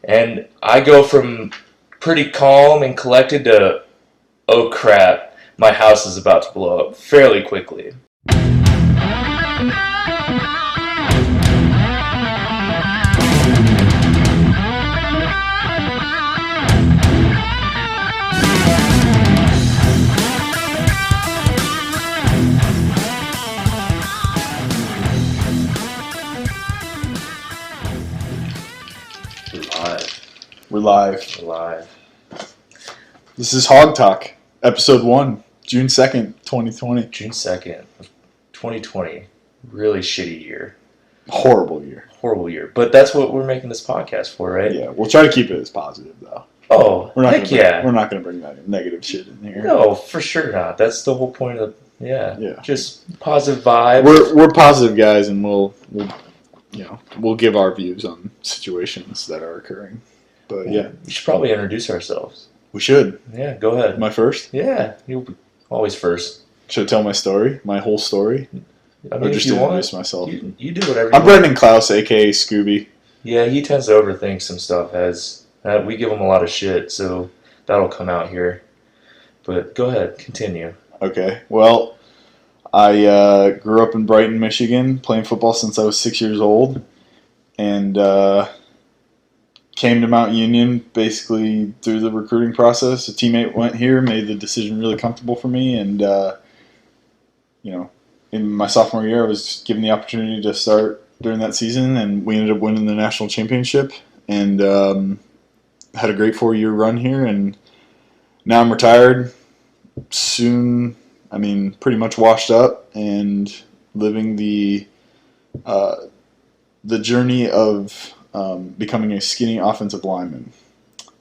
And I go from pretty calm and collected to, oh crap, my house is about to blow up fairly quickly. We're live. We're live. This is Hog Talk, episode 1, June 2nd, 2020. June 2nd, 2020. Really shitty year. Horrible year. Horrible year. But that's what we're making this podcast for, right? Yeah, we'll try to keep it as positive, though. Oh, We're not heck yeah. We're not going to bring that negative shit in here. No, for sure not. That's the whole point of, Yeah. just positive vibes. We're positive guys, and we'll give our views on situations that are occurring. But yeah. We should probably introduce ourselves. We should. Yeah, go ahead. Am I first? Yeah, you'll be always first. Should I tell my story? My whole story? I mean, or just if you introduce want, myself? you do whatever you I'm want. Brendan Klaus, a.k.a. Scooby. Yeah, he tends to overthink some stuff. We give him a lot of shit, so that'll come out here. But go ahead, continue. Okay. Well, I grew up in Brighton, Michigan, playing football since I was 6 years old, and came to Mount Union basically through the recruiting process. A teammate went here, made the decision really comfortable for me, and in my sophomore year, I was given the opportunity to start during that season, and we ended up winning the national championship, and had a great 4-year run here, and now I'm retired. Soon, pretty much washed up and living the journey of becoming a skinny offensive lineman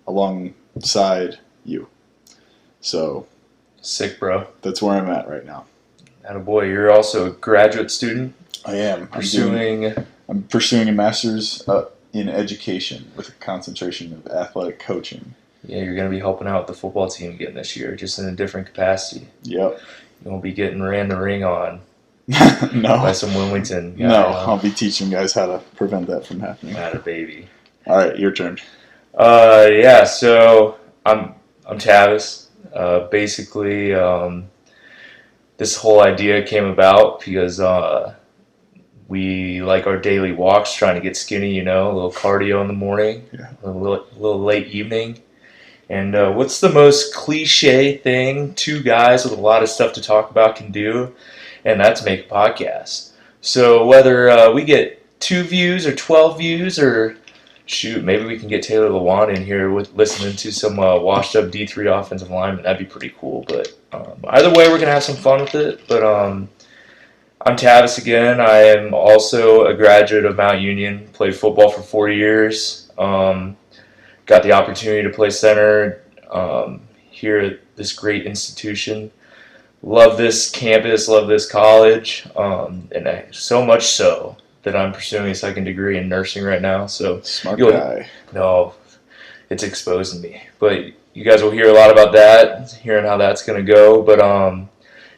alongside you. So Sick, bro. that's where I'm at right now. Attaboy, you're also a graduate student. I am. I'm pursuing a master's in education with a concentration of athletic coaching. Yeah, you're going to be helping out the football team again this year, just in a different capacity. Yep. You won't be getting ran the ring on No. by some Wilmington guy. No, I'll be teaching guys how to prevent that from happening. Matter, baby. All right, your turn. Yeah, so I'm Tavis. Basically, this whole idea came about because we like our daily walks, trying to get skinny, a little cardio in the morning, a little late evening. And what's the most cliche thing two guys with a lot of stuff to talk about can do? And that's make a podcast. So whether we get 2 views or 12 views or, shoot, maybe we can get Taylor Lewan in here with listening to some washed up D3 Offensive Lineman. That'd be pretty cool. But either way, we're going to have some fun with it. But I'm Tavis again. I am also a graduate of Mount Union. Played football for 4 years. Got the opportunity to play center here at this great institution. Love this campus, love this college, and so much so that I'm pursuing a second degree in nursing right now. So Smart guy. No, it's exposing me. But you guys will hear a lot about that, hearing how that's going to go. But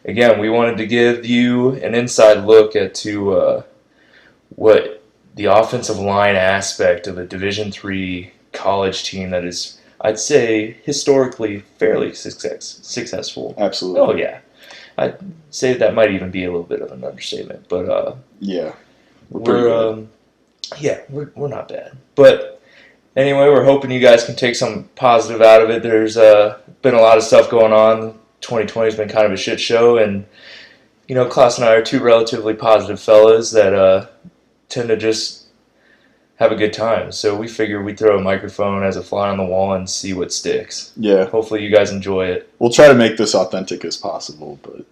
again, we wanted to give you an inside look to what the offensive line aspect of a Division III college team that is, I'd say, historically fairly successful. Absolutely. Oh, yeah. I'd say that might even be a little bit of an understatement. But yeah, we're not bad. But anyway, we're hoping you guys can take some positive out of it. There's been a lot of stuff going on. 2020 has been kind of a shit show, and Klaus and I are 2 relatively positive fellas that tend to just have a good time. So we figured we'd throw a microphone as a fly on the wall and see what sticks. Yeah. Hopefully you guys enjoy it. We'll try to make this authentic as possible, but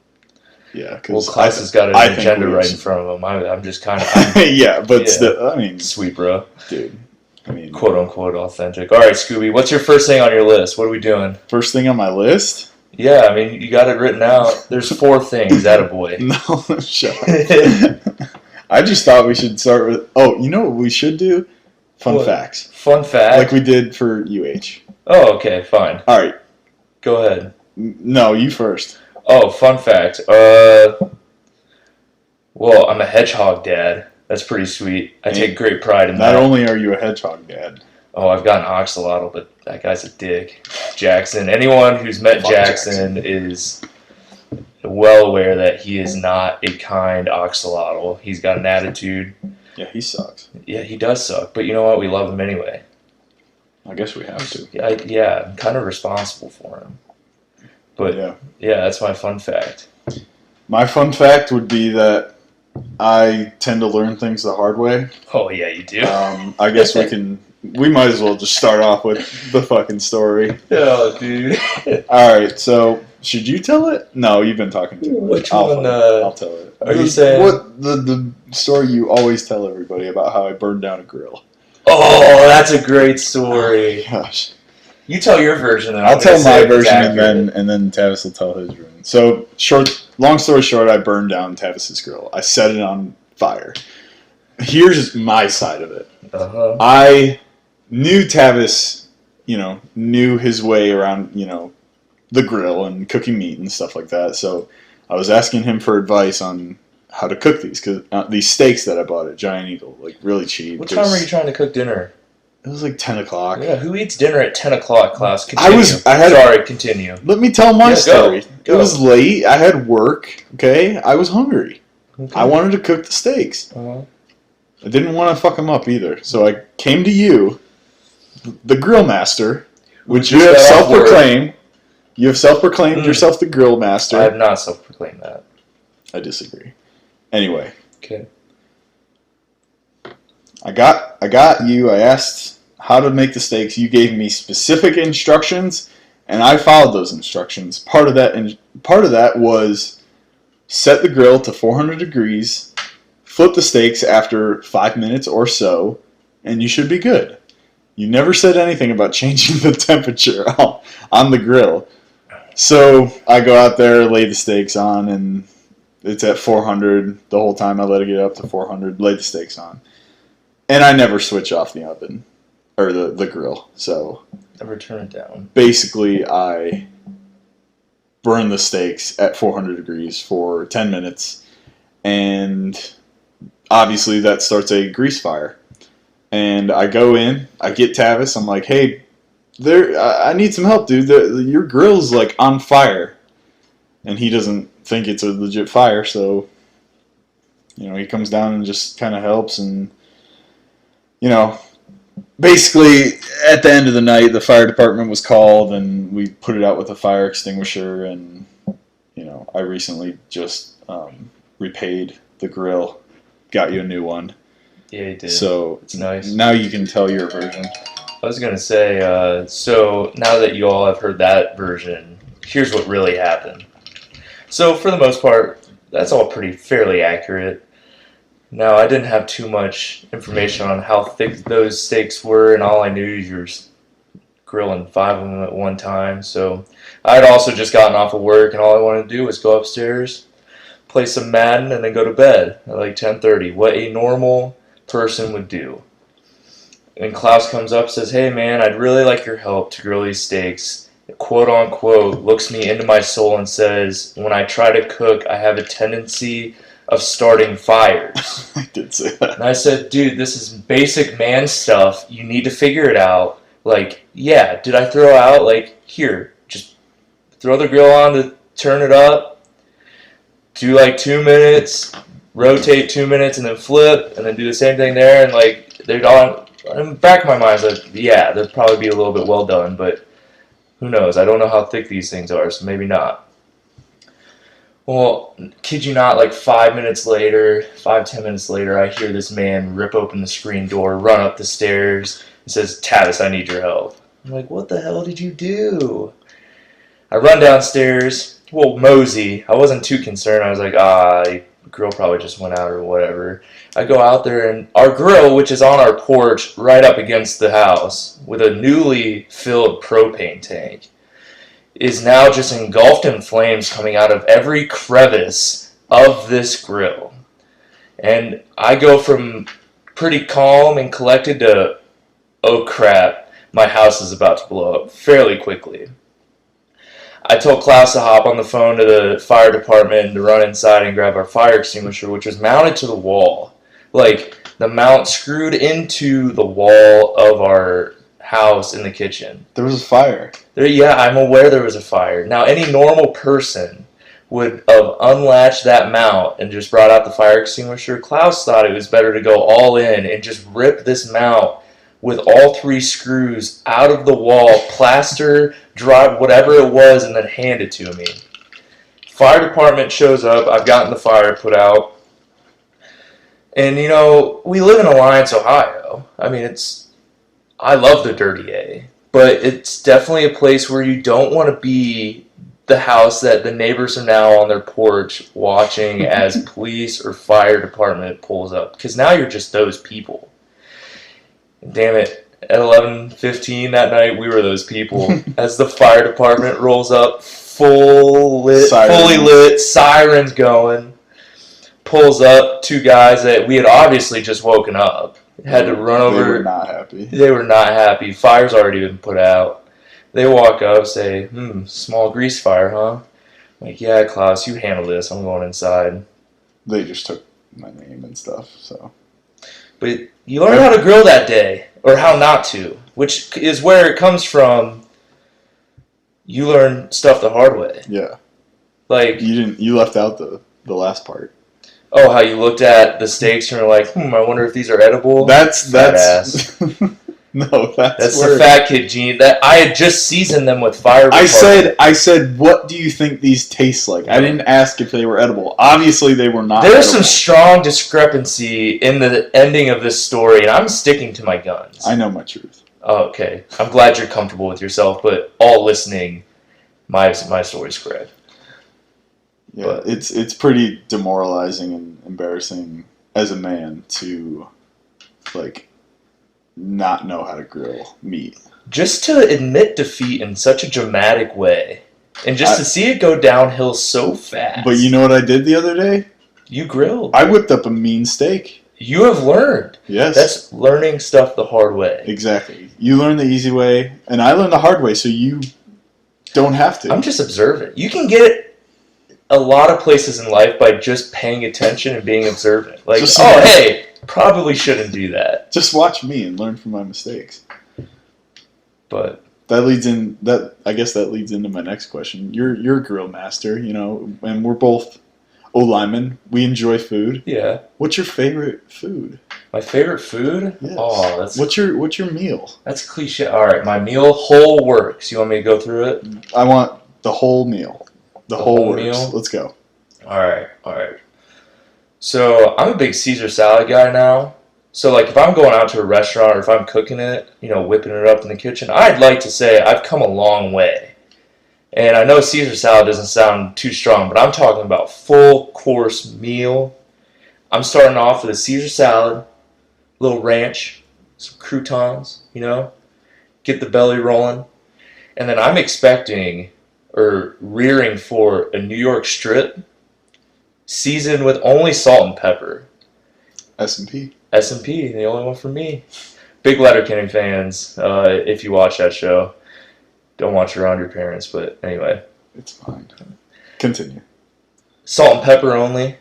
yeah. Well, Klaus has got an agenda right in front of him. I'm just kind of... yeah, but still, Sweet, bro. Dude. Quote unquote authentic. All right, Scooby, what's your first thing on your list? What are we doing? First thing on my list? Yeah, you got it written out. There's 4 things. Attaboy. No, shut up. I just thought we should start with... Oh, you know what we should do? Fun facts. Fun fact? Like we did for UH. Oh, okay, fine. All right. Go ahead. No, you first. Oh, fun fact. Well, I'm a hedgehog dad. That's pretty sweet. I take great pride in that. Not only are you a hedgehog dad, Oh, I've got an oxalotl, but that guy's a dick. Jackson. Anyone who's met Jackson is well aware that he is not a kind oxalotl. He's got an attitude. Yeah, he sucks. Yeah, he does suck, but you know what? We love him anyway. I guess we have to. Yeah, I'm kind of responsible for him. But yeah, that's my fun fact. My fun fact would be that I tend to learn things the hard way. Oh, yeah, you do. I guess we might as well just start off with the fucking story. Oh, dude. All right, so should you tell it? No, you've been talking too much. Which one? I'll tell it. Are you saying what the story you always tell everybody about how I burned down a grill? Oh, that's a great story. Oh, gosh. You tell your version, then I'll tell my version, and then Tavis will tell his version. So, long story short, I burned down Tavis's grill. I set it on fire. Here's my side of it. Uh-huh. I knew Tavis, knew his way around, the grill and cooking meat and stuff like that. So I was asking him for advice on how to cook these, because these steaks that I bought at Giant Eagle, like really cheap. What time were you trying to cook dinner? It was like 10 o'clock. Yeah, who eats dinner at 10 o'clock, Klaus? Continue. Continue. Let me tell my story. Go. It was late. I had work, okay? I was hungry. Okay. I wanted to cook the steaks. Uh-huh. I didn't want to fuck them up either. So I came to you, the grill master, which you have self-proclaimed. You have self-proclaimed yourself the grill master. I have not self-proclaimed that. I disagree. Anyway. Okay. I got you. I asked how to make the steaks. You gave me specific instructions, and I followed those instructions. Part of that was set the grill to 400 degrees, flip the steaks after 5 minutes or so, and you should be good. You never said anything about changing the temperature on the grill. So I go out there, lay the steaks on, and it's at 400 the whole time. I let it get up to 400, lay the steaks on. And I never switch off the oven, or the grill. So never turn it down. Basically, I burn the steaks at 400 degrees for 10 minutes. And obviously that starts a grease fire. And I go in, I get Tavis, I'm like, hey, I need some help, dude. Your grill's like on fire. And he doesn't think it's a legit fire, so he comes down and just kind of helps. And basically at the end of the night, the fire department was called, and we put it out with a fire extinguisher. And I recently just repaid the grill, got you a new one. Yeah, you did. So it's nice. Now you can tell your version. I was gonna say, so now that you all have heard that version, here's what really happened. So for the most part, that's all fairly accurate. Now, I didn't have too much information on how thick those steaks were, and all I knew is you're grilling 5 of them at one time. So I had also just gotten off of work, and all I wanted to do was go upstairs, play some Madden, and then go to bed at like 10:30. What a normal person would do. And Klaus comes up and says, hey man, I'd really like your help to grill these steaks. Quote unquote, looks me into my soul and says, when I try to cook, I have a tendency of starting fires. I did say that. And I said, dude, this is basic man stuff. You need to figure it out. Like, yeah, did I throw out, like, here, just throw the grill on to turn it up, do like 2 minutes, rotate 2 minutes, and then flip, and then do the same thing there, and like, they're all, in the back of my mind, I was like, yeah, they'd probably be a little bit well done, but who knows? I don't know how thick these things are, so maybe not. Well, kid you not, like 5 minutes later, 5-10 minutes later, I hear this man rip open the screen door, run up the stairs, and says, Tavis, I need your help. I'm like, what the hell did you do? I run downstairs, well, mosey. I wasn't too concerned. I was like, the grill probably just went out or whatever. I go out there, and our grill, which is on our porch right up against the house, with a newly filled propane tank, is now just engulfed in flames coming out of every crevice of this grill. And I go from pretty calm and collected to, oh crap, my house is about to blow up fairly quickly. I told Klaus to hop on the phone to the fire department and to run inside and grab our fire extinguisher, which was mounted to the wall. Like, the mount screwed into the wall of our house in the kitchen. There was a fire. Yeah, I'm aware there was a fire. Now, any normal person would have unlatched that mount and just brought out the fire extinguisher. Klaus thought it was better to go all in and just rip this mount with all 3 screws out of the wall, plaster, drive, whatever it was, and then hand it to me. Fire department shows up. I've gotten the fire put out. And, we live in Alliance, Ohio. I mean, I love the Dirty A. But it's definitely a place where you don't want to be the house that the neighbors are now on their porch watching as police or fire department pulls up. Because now you're just those people. Damn it. At 11:15 that night, we were those people. As the fire department rolls up, fully lit, sirens going, pulls up 2 guys that we had obviously just woken up. Had to run over. They were not happy. They were not happy. Fire's already been put out. They walk up, say, small grease fire, huh? I'm like, yeah, Klaus, you handle this. I'm going inside. They just took my name and stuff, so. But you learn how to grill that day, or how not to, which is where it comes from. You learn stuff the hard way. Yeah. Like you left out the last part. Oh, how you looked at the steaks and were like, I wonder if these are edible. That's No, that's the fat kid gene. That I had just seasoned them with fire. I said, what do you think these taste like? I didn't ask if they were edible. Obviously, they were not. There's edible. some strong discrepancy in the ending of this story, and I'm sticking to my guns. I know my truth. Oh, okay, I'm glad you're comfortable with yourself, but all listening, my story's correct. Yeah, but it's pretty demoralizing and embarrassing as a man to, not know how to grill meat. Just to admit defeat in such a dramatic way, and just to see it go downhill so fast. But you know what I did the other day? You grilled. I whipped up a mean steak. You have learned. Yes. That's learning stuff the hard way. Exactly. You learn the easy way, and I learned the hard way, so you don't have to. I'm just observant. You can get it a lot of places in life by just paying attention and being observant. Hey, probably shouldn't do that. Just watch me and learn from my mistakes. But I guess that leads into my next question. You're a grill master, and we're both O-linemen. We enjoy food. Yeah. What's your favorite food? My favorite food? Yes. Oh, that's What's your meal? That's cliche. All right, my meal whole works. You want me to go through it? I want the whole meal. The whole works. Meal? Let's go. All right. So I'm a big Caesar salad guy now. So if I'm going out to a restaurant or if I'm cooking it, whipping it up in the kitchen, I'd like to say I've come a long way. And I know Caesar salad doesn't sound too strong, but I'm talking about full course meal. I'm starting off with a Caesar salad, a little ranch, some croutons, get the belly rolling. And then I'm expecting or rearing for a New York strip seasoned with only salt and pepper. S&P. S&P, the only one for me. Big Letterkenny fans, if you watch that show. Don't watch around your parents, but anyway. It's fine. Continue. Salt and pepper only.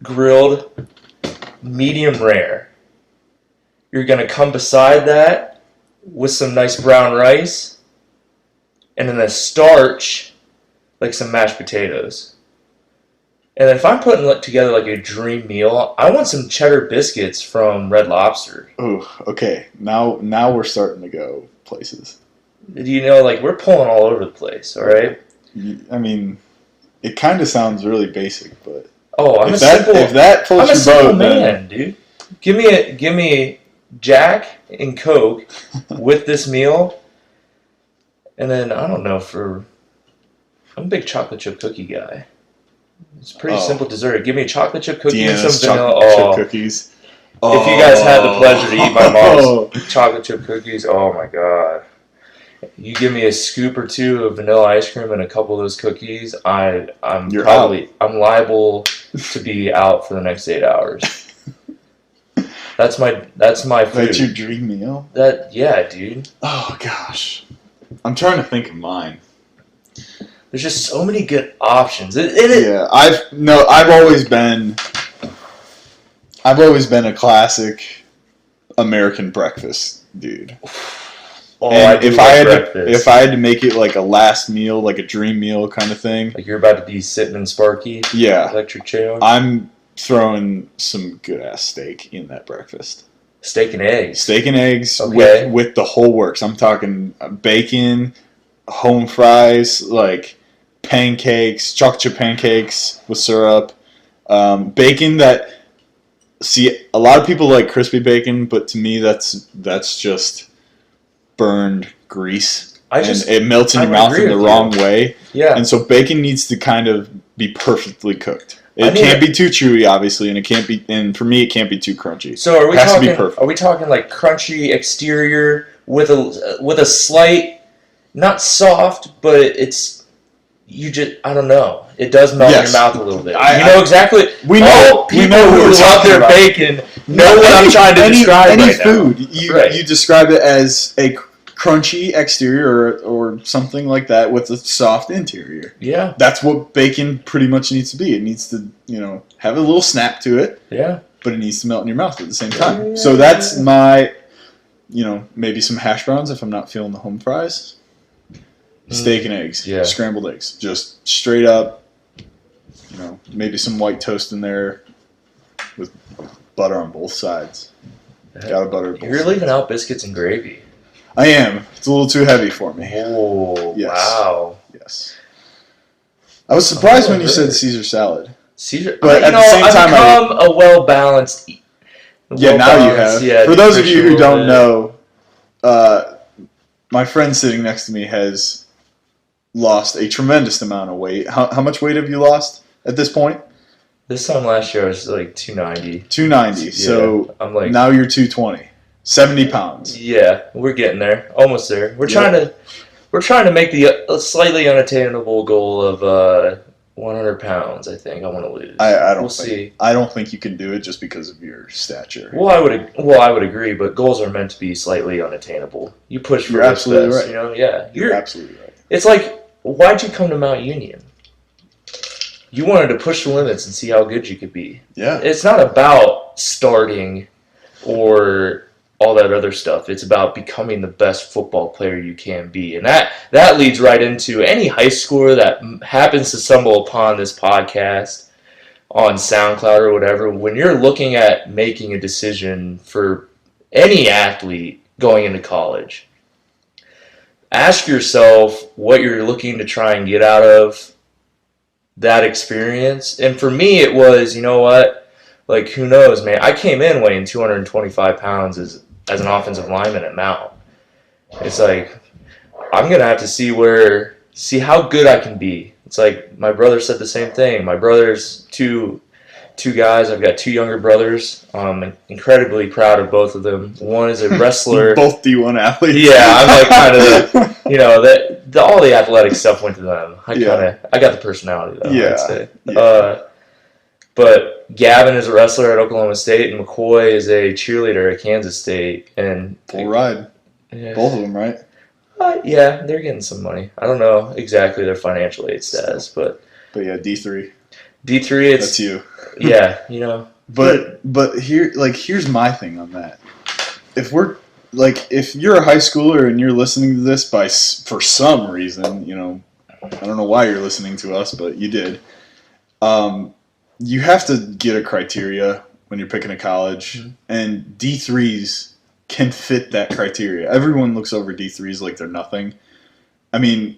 Grilled. Medium rare. You're going to come beside that with some nice brown rice. And then a starch, like some mashed potatoes. And then if I'm putting together a dream meal, I want some cheddar biscuits from Red Lobster. Oh, okay. Now we're starting to go places. We're pulling all over the place, all right? I mean, it kind of sounds really basic, but if that floats your boat, man, dude. Give me Jack and Coke with this meal, and then I don't know I'm a big chocolate chip cookie guy. It's a pretty simple dessert. Give me a chocolate chip cookie and some vanilla. Chocolate chip cookies. If you guys had the pleasure to eat my mom's chocolate chip cookies, oh my god. You give me a scoop or two of vanilla ice cream and a couple of those cookies, I'm liable to be out for the next 8 hours. That's my food. That's your dream meal? Yeah, dude. Oh gosh. I'm trying to think of mine. There's just so many good options. Yeah, I've always been a classic American breakfast dude. Oh, And I do if like breakfast. if I had to make it like a last meal, like a dream meal kind of thing, Like you're about to be sitting in Sparky, yeah, electric chair, I'm throwing some good ass steak in that breakfast. steak and eggs. Steak and eggs Okay. with the whole works. I'm talking bacon, home fries, like pancakes, chocolate chip pancakes with syrup, bacon that. See, a lot of people like crispy bacon, but to me, that's just burned grease, and it melts in your mouth in the wrong way. Yeah. And so bacon needs to kind of be perfectly cooked. I It need can't it- be too chewy, obviously, and it can't be. And for me, it can't be too crunchy. So are we It has to talking? be perfect. Are we talking like crunchy exterior with a slight, not soft, but it's I don't know. It does melt in your mouth a little bit. You know exactly. We know People who who we're love talking their about. bacon know what I'm trying to describe any right food, now. you describe it as a crunchy exterior or something like that with a soft interior. Yeah. That's what bacon pretty much needs to be. It needs to, have a little snap to it. Yeah. But it needs to melt in your mouth at the same time. Yeah. So that's my, maybe some hash browns if I'm not feeling the home fries. Steak and eggs. Yeah. Scrambled eggs. Just straight up, maybe some white toast in there with butter on both sides. Gotta butter both You're sides. leaving out biscuits and gravy. I am. It's a little too heavy for me. Oh, Yes. wow. Yes. I was surprised when you really? said Caesar salad. Caesar, But at the same I've time, become a well-balanced. Yeah, now you have. Yeah, For those of you who nutritional don't know, my friend sitting next to me has lost a tremendous amount of weight. How much weight have you lost at this point? This time last year I was like 290. 290. So I'm like, now you're 220. 70 pounds. yeah, we're getting there, almost there. We're trying to make the slightly unattainable goal of 100 pounds. I think I want to lose. We'll see. I don't think you can do it just because of your stature. Well, I would agree, but goals are meant to be slightly unattainable. You push for You're what's absolutely best, right. Yeah, You're absolutely right. It's like, why'd you come to Mount Union? You wanted to push the limits and see how good you could be. Yeah. It's not about starting or all that other stuff. It's about becoming the best football player you can be. And that leads right into any high schooler that happens to stumble upon this podcast on SoundCloud or whatever. When you're looking at making a decision for any athlete going into college, ask yourself what you're looking to try and get out of that experience. And for me, it was, you know what? Like, who knows, man? I came in weighing 225 pounds as an offensive lineman at Mount. It's like, I'm going to have to see how good I can be. It's like, my brother said the same thing. My brother's two guys. I've got two younger brothers. I'm incredibly proud of both of them. One is a wrestler. Both D1 athletes. Yeah, I'm like kind of all the athletic stuff went to them. I got the personality though. Yeah. I'd say. Yeah. But Gavin is a wrestler at Oklahoma State, and McCoy is a cheerleader at Kansas State. And Full ride. Yeah. Both of them, right? Yeah, they're getting some money. I don't know exactly their financial aid status, but yeah, D3. D3, That's you. Yeah, But here's my thing on that. If you're a high schooler and you're listening to this for some reason, I don't know why you're listening to us, but you did. You have to get a criteria when you're picking a college, and D3s can fit that criteria. Everyone looks over D3s like they're nothing. I mean,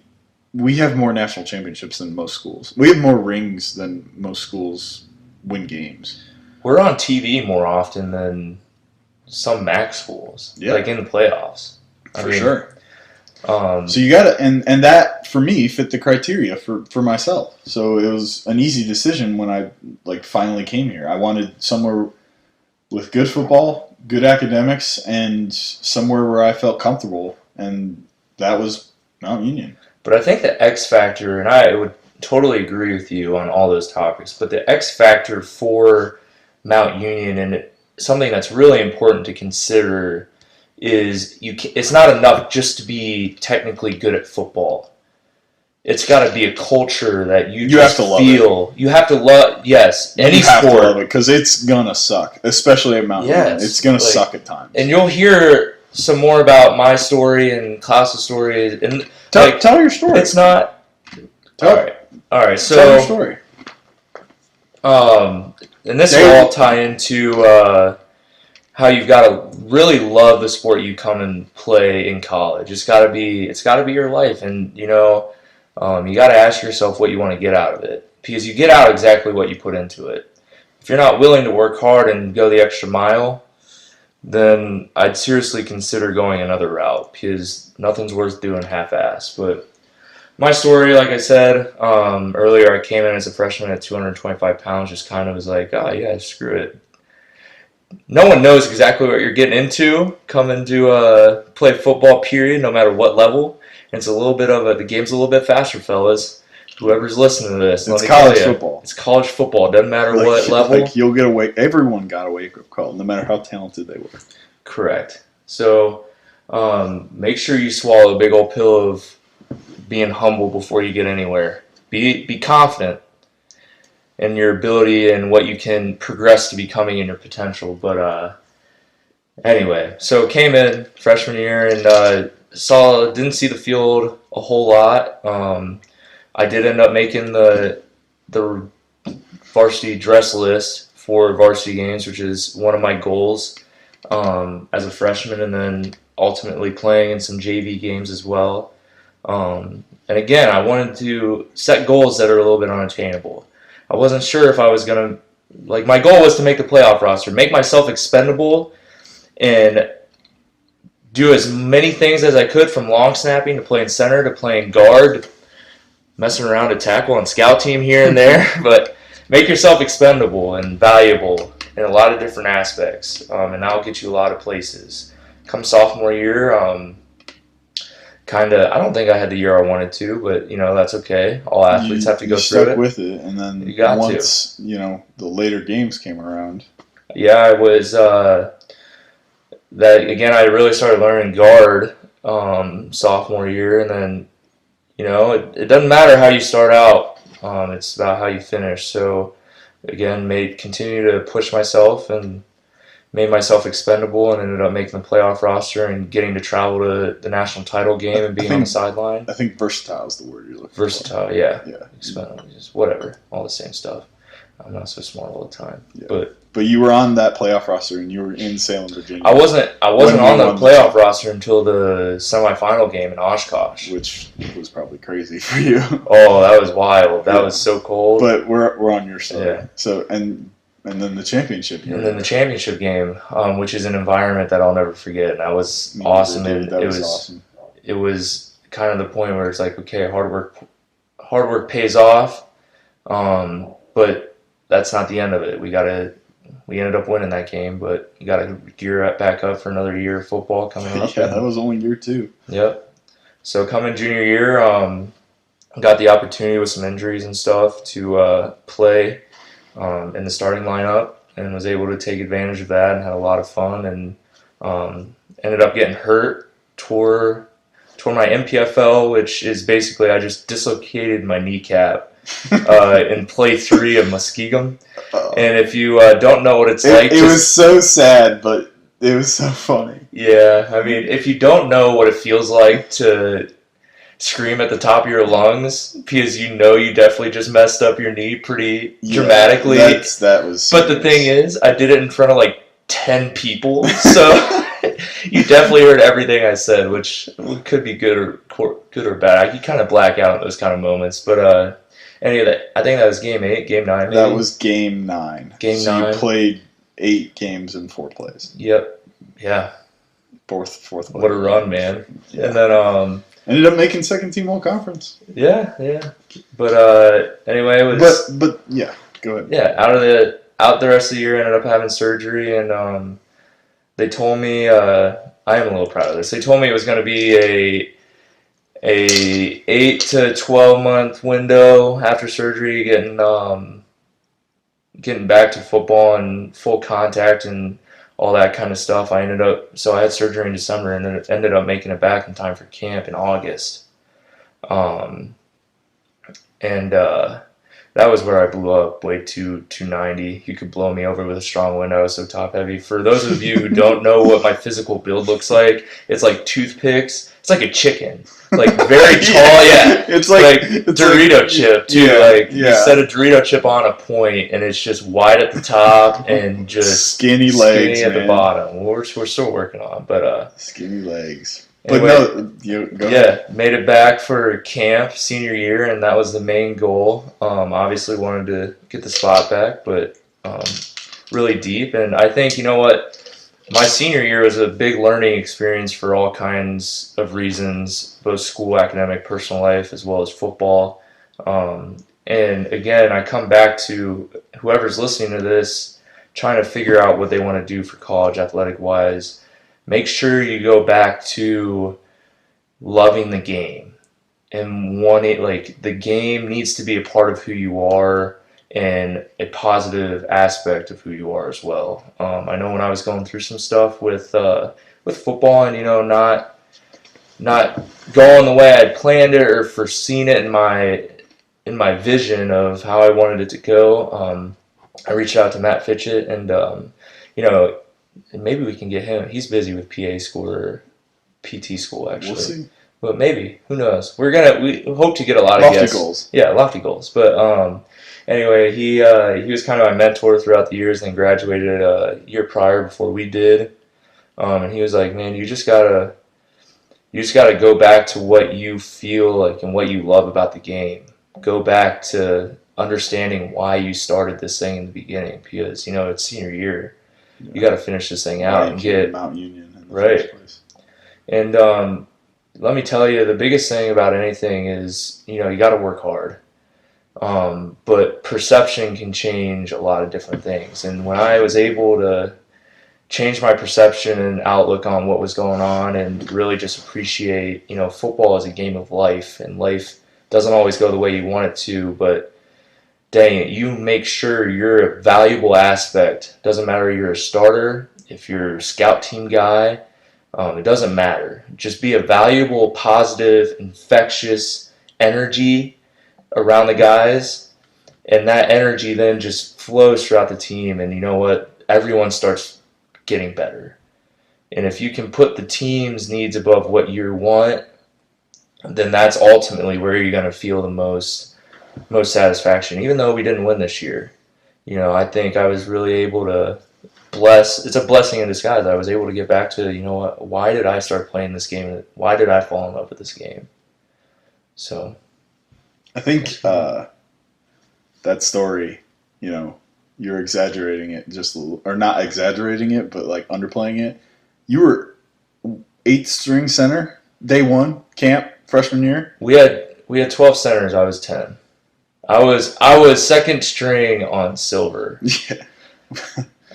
we have more national championships than most schools. We have more rings than most schools win games. We're on TV more often than some MAC schools, like in the playoffs. For sure. So you gotta, and that for me fit the criteria for myself. So it was an easy decision when I finally came here. I wanted somewhere with good football, good academics, and somewhere where I felt comfortable, and that was Mount Union. But I think the X factor, and I would totally agree with you on all those topics, but the X factor for Mount Union, and something that's really important to consider, is it's not enough just to be technically good at football. It's got to be a culture that you have to love feel. You have to love, yes, any you have sport. to love it because it's gonna suck, especially at Mount Union. It's gonna suck at times. And you'll hear some more about my story and Klaus's story. And Tell your story. It's not. All right. So tell your story. And this will all tie into how you've got to really love the sport you come and play in college. It's got to be your life, and you got to ask yourself what you want to get out of it, because you get out exactly what you put into it. If you're not willing to work hard and go the extra mile, then I'd seriously consider going another route, because nothing's worth doing half-assed. But my story, like I said earlier, I came in as a freshman at 225 pounds, just kind of was like, oh yeah, screw it. No one knows exactly what you're getting into coming to play football, period, no matter what level. And it's a little bit of the game's a little bit faster, fellas. Whoever's listening to this, it's college football. It's college football. Doesn't matter what level. Like you'll get away. Everyone got a wake-up call, no matter how talented they were. Correct. So make sure you swallow a big old pill of being humble before you get anywhere. Be confident in your ability and what you can progress to becoming in your potential. But anyway, so came in freshman year and didn't see the field a whole lot. I did end up making the varsity dress list for varsity games, which is one of my goals as a freshman, and then ultimately playing in some JV games as well. And again, I wanted to set goals that are a little bit unattainable. I wasn't sure if I was going to, my goal was to make the playoff roster, make myself expendable, and do as many things as I could, from long snapping to playing center to playing guard, to messing around to tackle on scout team here and there, but make yourself expendable and valuable in a lot of different aspects, and that'll get you a lot of places. Come sophomore year, I don't think I had the year I wanted to, but that's okay. All athletes have to go through it. You stuck with it, and then once the later games came around. Yeah, I was. That again, I really started learning guard sophomore year, and then it doesn't matter how you start out. It's about how you finish. So again, continue to push myself and made myself expendable, and ended up making the playoff roster and getting to travel to the national title game and being on the sideline. I think versatile is the word you're looking for. Versatile, yeah. Expendable, just whatever, all the same stuff. I'm not so smart all the time, But you were on that playoff roster, and you were in Salem, Virginia. I wasn't on the playoff roster until the semifinal game in Oshkosh, which was probably crazy for you. Oh, that was wild. That was so cold. But we're on your story. Yeah. So and then the championship game. And then the championship game, which is an environment that I'll never forget. And that was awesome. Dude, that was awesome. It was kind of the point where it's like, okay, hard work pays off, but that's not the end of it. We ended up winning that game, but you got to gear back up for another year of football coming up. Yeah, that was only year 2. Yep. So coming junior year, got the opportunity with some injuries and stuff to play in the starting lineup, and was able to take advantage of that and had a lot of fun, and ended up getting hurt, tore my MPFL, which is basically I just dislocated my kneecap in play 3 of Muskegon. And if you don't know what it's like... It was so sad, but it was so funny. Yeah, I mean, if you don't know what it feels like to scream at the top of your lungs, because you definitely just messed up your knee pretty dramatically. That was serious. But the thing is, I did it in front of 10 people, so you definitely heard everything I said, which could be good or bad. You kind of black out in those kind of moments, but... Anyway, I think that was game 8, game 9. Maybe? That was game 9. So you played 8 games in 4 plays. Yep. Yeah. Fourth. What a run, man. Yeah. And then ended up making second team all conference. Yeah. But anyway, it was. But yeah, go ahead. Yeah, out the rest of the year, ended up having surgery, and they told me I am a little proud of this. They told me it was going to be a 8 to 12 month window after surgery, getting back to football and full contact and all that kind of stuff. I had surgery in December and then ended up making it back in time for camp in August. And that was where I blew up, weighed 290. You could blow me over with a strong wind. I was so top heavy. For those of you who don't know what my physical build looks like, it's like toothpicks. It's like a chicken. Like very tall, yeah. It's like it's Dorito chip too. You yeah. set a Dorito chip on a point, and it's just wide at the top and just skinny legs at man. the bottom. We're still working on, but skinny legs. Anyway, But no, made it back for camp senior year, and that was the main goal. Obviously wanted to get the spot back, but really deep. And I think, you know what, my senior year was a big learning experience for all kinds of reasons, both school, academic, personal life, as well as football. And again, I come back to whoever's listening to this, trying to figure out what they want to do for college athletic-wise. Make sure you go back to loving the game and wanting, like, the game needs to be a part of who you are and a positive aspect of who you are as well. I know when I was going through some stuff with football and, you know, not going the way I'd planned it or foreseen it in my vision of how I wanted it to go, I reached out to Matt Fitchett and, you know, and maybe we can get him. He's busy with PA school or PT school, actually. we'll see. But maybe, who knows? We hope to get a lot of Lofty guests. goals. Yeah, lofty goals. But anyway, he was kind of my mentor throughout the years, and graduated a year prior before we did. And he was like, "Man, you just gotta go back to what you feel like and what you love about the game. Go back to understanding why you started this thing in the beginning, because, you know, it's senior year. You got to finish this thing out and get Mount Union in the right. first place." And let me tell you, the biggest thing about anything is, you know, you got to work hard. But perception can change a lot of different things. And when I was able to change my perception and outlook on what was going on and really just appreciate, you know, football is a game of life, and life doesn't always go the way you want it to, but dang it, you make sure you're a valuable aspect. Doesn't matter if you're a starter, if you're a scout team guy, it doesn't matter. Just be a valuable, positive, infectious energy around the guys, and that energy then just flows throughout the team, and you know what? Everyone starts getting better. And if you can put the team's needs above what you want, then that's ultimately where you're going to feel the most satisfaction. Even though we didn't win this year, you know, I think I was really able to it's a blessing in disguise. I was able to get back to, you know what, why did I start playing this game? Why did I fall in love with this game? So I think that story, you know, you're exaggerating it or not exaggerating it, but like underplaying it. You were 8th string center day one camp freshman year. We had 12 centers. I was 10. I was second string on silver. Yeah.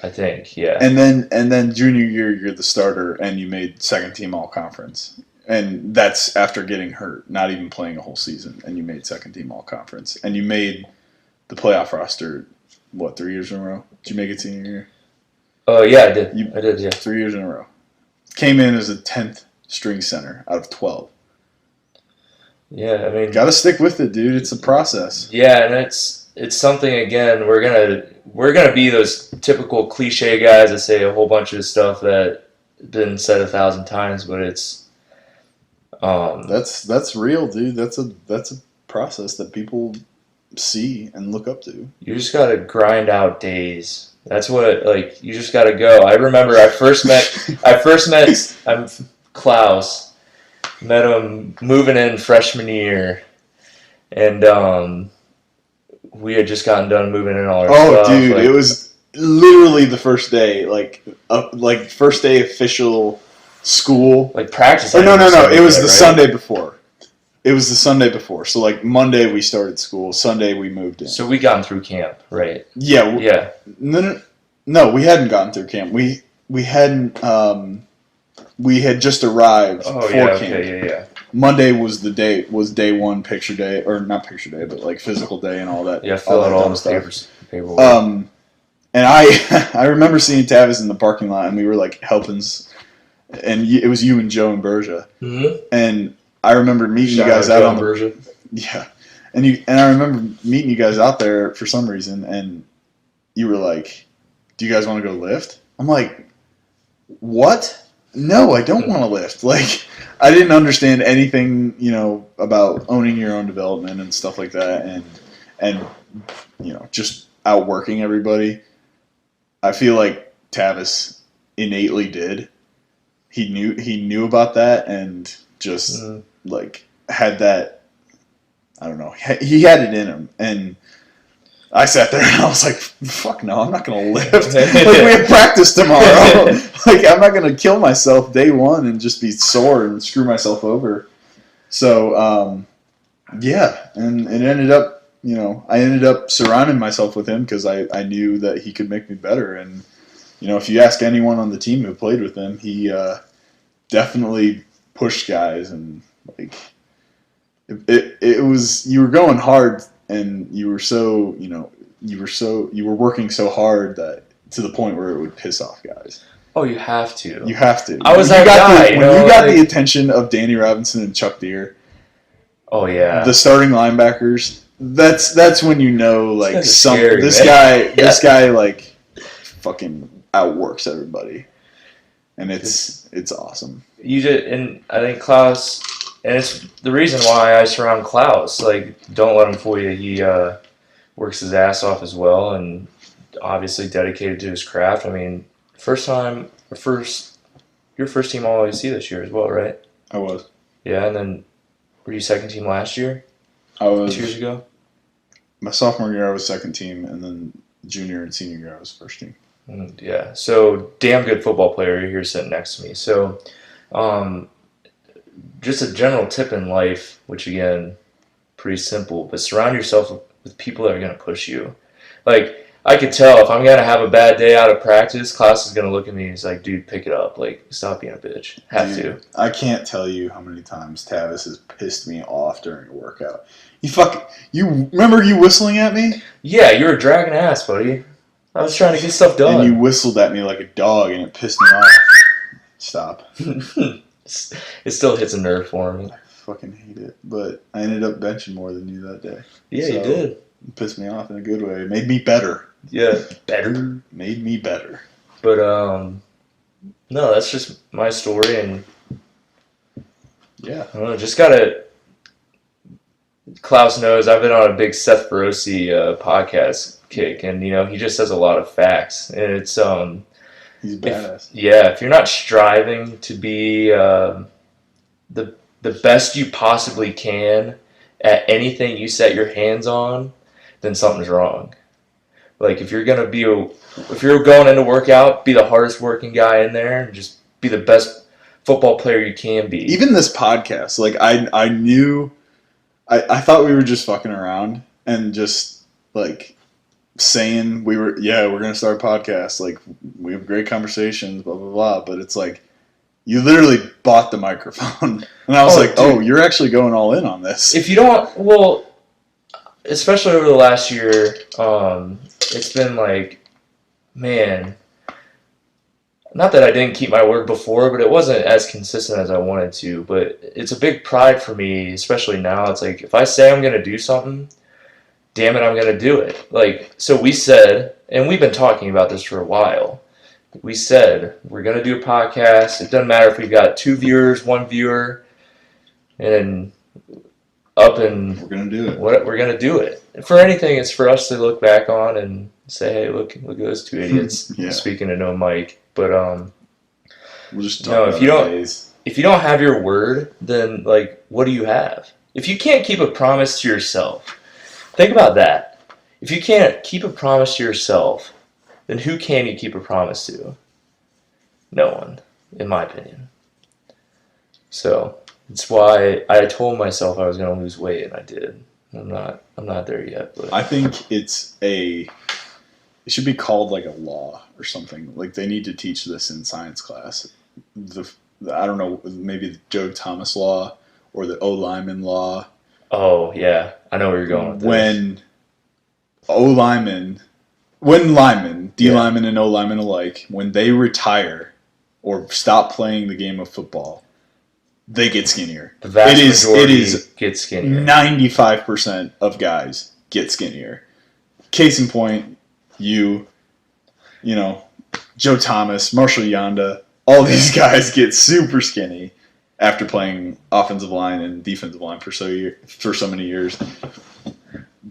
I think, yeah. And then junior year, you're the starter, and you made second team all conference. And that's after getting hurt, not even playing a whole season, and you made second team all conference. And you made the playoff roster, 3 years in a row? Did you make it senior year? Oh, yeah, I did. I did, yeah. 3 years in a row. Came in as a 10th string center out of 12. Yeah, I mean, got to stick with it, dude. It's a process. Yeah, and it's something, again, we're gonna be those typical cliche guys that say a whole bunch of stuff that been said 1,000 times, but it's that's real, dude. That's a process that people see and look up to. You just gotta grind out days. That's what, like, you just gotta go. I remember I first met Klaus. Met him moving in freshman year, and we had just gotten done moving in all our stuff. Oh, dude, it was literally the first day, like first day official school, like practice. No, it was the Sunday before. It was the Sunday before. So like Monday we started school. Sunday we moved in. So we gotten through camp, right? Yeah. Yeah. No, we hadn't gotten through camp. We hadn't. We had just arrived for camp. Okay, yeah. Monday was day one, picture day, or not picture day, but like physical day and all that. Yeah, fill out all the paperwork. And I remember seeing Tavis in the parking lot, and we were like helping, and it was you and Joe and Bergia. Mm-hmm. And I remember meeting you guys out on the Bergia. Yeah, And I remember meeting you guys out there for some reason, and you were like, "Do you guys want to go lift?" I'm like, "What? No, I don't want to lift." Like, I didn't understand anything, about owning your own development and stuff like that, and just outworking everybody. I feel like Tavis innately did. He knew about that, and just like had that. I don't know. He had it in him, and I sat there and I was like, "Fuck no, I'm not gonna lift. Like, we have practice tomorrow. Like, I'm not gonna kill myself day one and just be sore and screw myself over." So yeah, and it ended up, I ended up surrounding myself with him because I knew that he could make me better. And if you ask anyone on the team who played with him, he definitely pushed guys, and like. It was, you were going hard, and you were working so hard that to the point where it would piss off guys. Oh, you have to. You have to. I was that guy. When you got the attention of Danny Robinson and Chuck Deere. Oh yeah. The starting linebackers. That's when like this guy like fucking outworks everybody, and it's awesome. And I think Klaus. And it's the reason why I surround Klaus. Like, don't let him fool you. He works his ass off as well, and obviously dedicated to his craft. I mean, your first team All OAC this year as well, right? I was. Yeah, and then were you second team last year? I was. 2 years ago? My sophomore year I was second team, and then junior and senior year I was first team. Yeah, so damn good football player here sitting next to me. So, just a general tip in life, which again, pretty simple, but surround yourself with people that are going to push you. Like, I could tell if I'm going to have a bad day out of practice, Klaus is going to look at me and he's like, "Dude, pick it up. Like, stop being a bitch." Dude, I can't tell you how many times Tavis has pissed me off during a workout. You remember you whistling at me? Yeah, you were dragging ass, buddy. I was trying to get stuff done. And you whistled at me like a dog, and it pissed me off. Stop. It still hits a nerve for me. I fucking hate it. But I ended up benching more than you that day. Yeah, you did. It pissed me off in a good way. It made me better. Yeah, better. Made me better. But, no, that's just my story, and yeah. I don't know, just gotta... Klaus knows I've been on a big Seth Feroce podcast kick, and, he just says a lot of facts, and it's, He's badass. If you're not striving to be the best you possibly can at anything you set your hands on, then something's wrong. Like, if you're going into workout, be the hardest working guy in there, and just be the best football player you can be. Even this podcast, like, I knew, I thought we were just fucking around and just, like, saying we're going to start a podcast, like, we have great conversations, blah, blah, blah, but it's like, you literally bought the microphone. And I was like, dude, you're actually going all in on this. If you don't, especially over the last year, it's been like, man, not that I didn't keep my word before, but it wasn't as consistent as I wanted to. But it's a big pride for me, especially now. It's like, if I say I'm going to do something, damn it, I'm going to do it. Like, so we said, and we've been talking about this for a while, we said, we're going to do a podcast. It doesn't matter if we've got 2 viewers, 1 viewer, and up and... We're going to do it. We're going to do it. For anything, it's for us to look back on and say, hey, look at those 2 idiots speaking to no mic. But, we'll just talk about if you don't have your word, then, like, what do you have? If you can't keep a promise to yourself, think about that. If you can't keep a promise to yourself, then who can you keep a promise to? No one, in my opinion. So it's why I told myself I was going to lose weight, and I did. I'm not there yet. But I think it should be called like a law or something. Like, they need to teach this in science class. I don't know, maybe the Joe Thomas law or the O-Lyman law. Oh yeah, I know where you're going with this. When linemen, D linemen and O linemen alike, when they retire or stop playing the game of football, they get skinnier. The vast majority it is get skinnier. 95% of guys get skinnier. Case in point, you know, Joe Thomas, Marshall Yanda, all these guys get super skinny after playing offensive line and defensive line for so many years.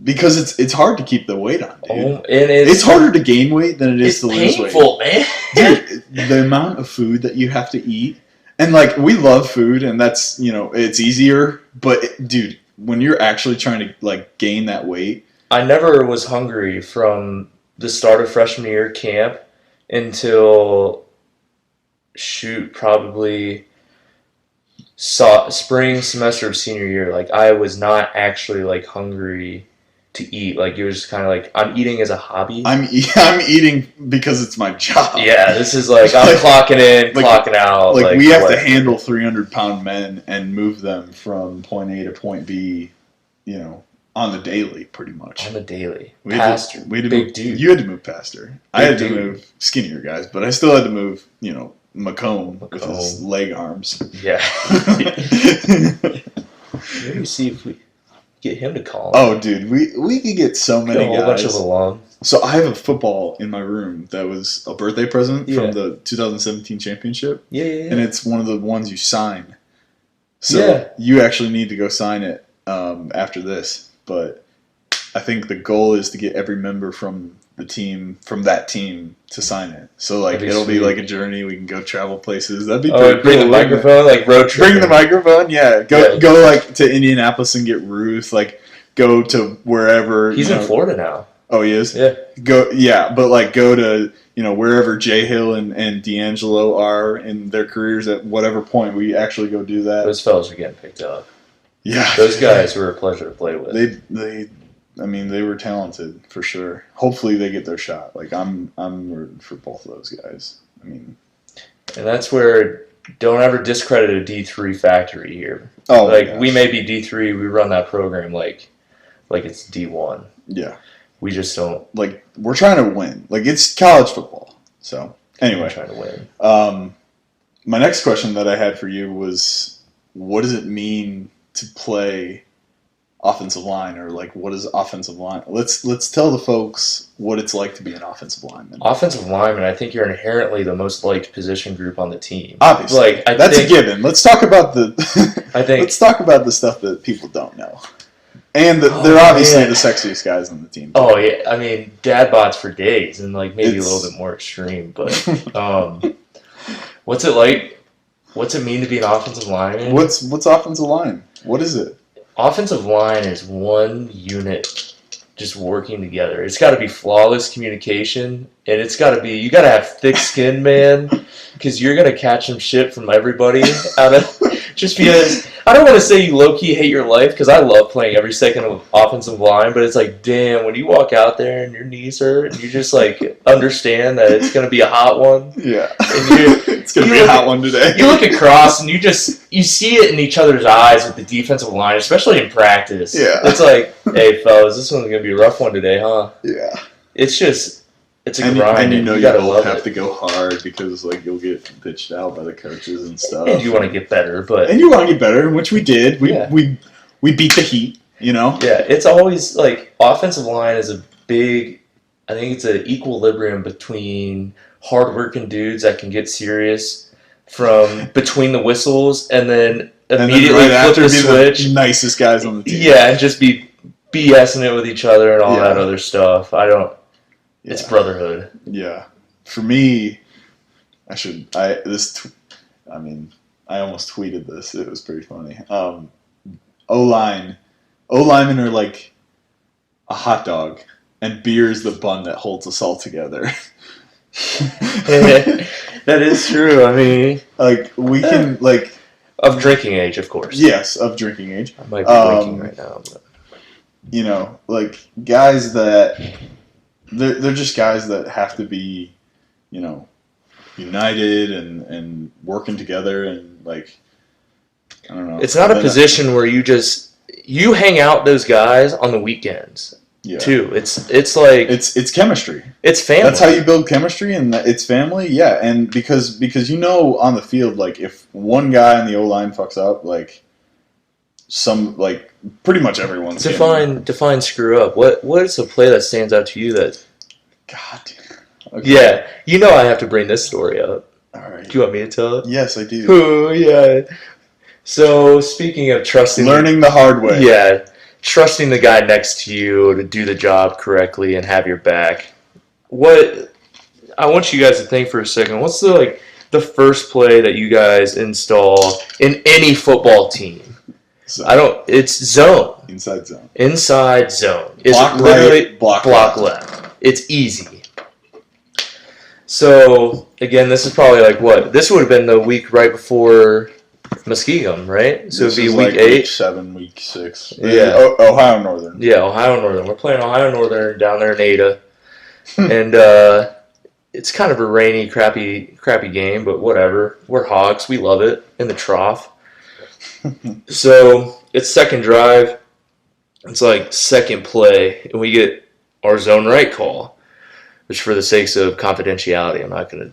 Because it's hard to keep the weight on, dude. And it's harder to gain weight than it is to lose weight. It's painful, man. Dude, the amount of food that you have to eat, and like we love food, and that's it's easier. But dude, when you're actually trying to like gain that weight, I never was hungry from the start of freshman year camp until probably spring semester of senior year. Like I was not actually like hungry to eat. Like it was just kind of like I'm eating as a hobby. I'm eating because it's my job. Yeah, this is like I'm clocking in, clocking out. Like we have to handle 300-pound men and move them from point A to point B, on the daily, pretty much. On the daily. We had to big dude. You had to move Pastor. I had to move skinnier guys, but I still had to move, Macomb with his leg arms. Yeah. Maybe see if we get him to call. Oh, dude, we could get so many guys. A whole bunch of alums. So I have a football in my room that was a birthday present from the 2017 championship. Yeah. And it's one of the ones you sign. So you actually need to go sign it after this. But I think the goal is to get every member from that team to sign it. So like it'll be like a journey. We can go travel places. That'd be pretty cool. Bring the microphone, like road trip. Bring the microphone, yeah. Go like to Indianapolis and get Ruth. Like go to wherever. He's in Florida now. Oh, he is? Yeah. Go to wherever Jay Hill and D'Angelo are in their careers at whatever point. We actually go do that. Those fellas are getting picked up. Yeah. Those guys were a pleasure to play with. They were talented for sure. Hopefully they get their shot. Like I'm rooting for both of those guys. And that's where don't ever discredit a D3 factory here. Oh, we may be D3, we run that program like it's D1. Yeah. We just don't we're trying to win. Like it's college football. So anyway, we're trying to win. My next question that I had for you was, what does it mean to play offensive line, or like what is offensive line? Let's tell the folks what it's like to be an offensive lineman. Offensive lineman, I think you're inherently the most liked position group on the team. Obviously, that's a given. Let's talk about let's talk about the stuff that people don't know. And they're obviously the sexiest guys on the team. Oh yeah, dad bods for days, and maybe a little bit more extreme. But what's it like? What's it mean to be an offensive lineman? What's offensive line? What is it? Offensive line is one unit just working together. It's got to be flawless communication, and it's got to be, you got to have thick skin, man, because you're going to catch some shit from everybody just because, I don't want to say you low-key hate your life, because I love playing every second of offensive line, but it's like, damn, when you walk out there and your knees hurt, and you just understand that it's going to be a hot one. Yeah. And it's going to be a hot one today. You look across and you see it in each other's eyes with the defensive line, especially in practice. Yeah. It's like, hey, fellas, this one's going to be a rough one today, huh? Yeah. It's a grind. And you gotta have to go hard because you'll get bitched out by the coaches and stuff. And you want to get better, which we did. We beat the heat, Yeah, it's always offensive line is a big. I think it's an equilibrium between hardworking dudes that can get serious from between the whistles and then immediately flip the switch. The nicest guys on the team. Yeah, and just be BSing it with each other and all that other stuff. It's brotherhood. Yeah. For me, I almost tweeted this. It was pretty funny. O-linemen are like a hot dog, and beer is the bun that holds us all together. That is true. We can of drinking age, of course. Yes, of drinking age. I might be drinking right now. But. Guys that they're just guys that have to be, united and working together and I don't know. It's not a position where you hang out those guys on the weekends. Yeah. too. It's like It's chemistry. it's family. That's how you build chemistry, and it's family. Yeah, and because on the field, like if one guy on the O line fucks up, like pretty much everyone's define screw up. What is a play that stands out to you that? God. Okay. Yeah, you know I have to bring this story up. All right. Do you want me to tell it? Yes, I do. Oh yeah. So speaking of Learning the hard way. Yeah, trusting the guy next to you to do the job correctly and have your back. What I want you guys to think for a second. What's the first play that you guys install in any football team? It's zone. Inside zone. Inside zone. It's block literally right, block left. It's easy. So again, this is probably this would have been the week right before Muskegon, right? So this it'd be week 8. Week 7, week 6. Yeah. Ohio Northern. Yeah, Ohio Northern. We're playing Ohio Northern down there in Ada. And it's kind of a rainy, crappy game, but whatever. We're Hogs. We love it in the trough. So it's second drive. It's like second play, and we get our zone right call, which for the sakes of confidentiality, I'm not going to.